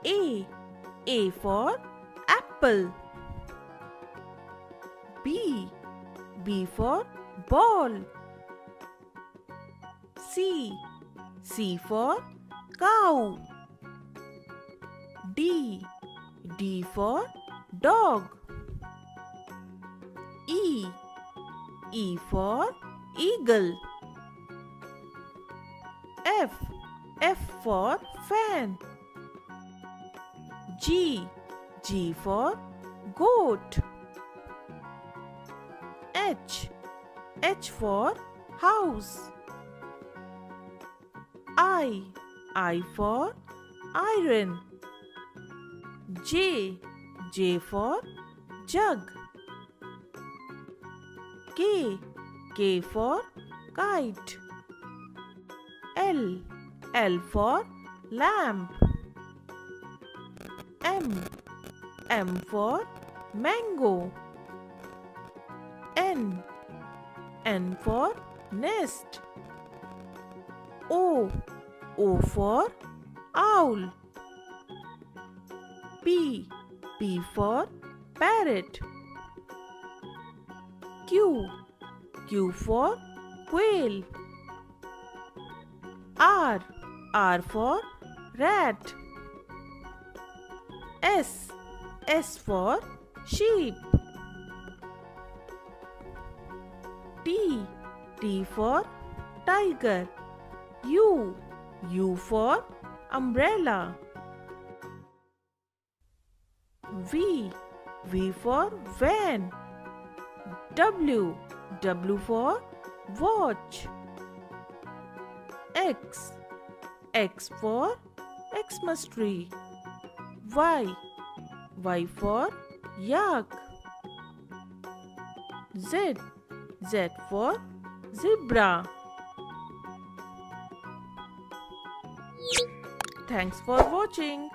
A. A for apple. B. B for ball. C. C for cow. D. D for dog. E. E for eagle. F. F for fan. G. G for goat. H. H for house. I. I for iron. J. J for jug. K. K for kite. L. L for lamp. M. M for mango. N. N for nest. O. O for owl. P. P for parrot. Q. Q for quail. R. R for rat. S. S for sheep. T. T for tiger. U. U for umbrella. V. V for van. W. W for watch. X. X for Xmas tree. Y. Y for yak. Z. Z for zebra. Thanks for watching.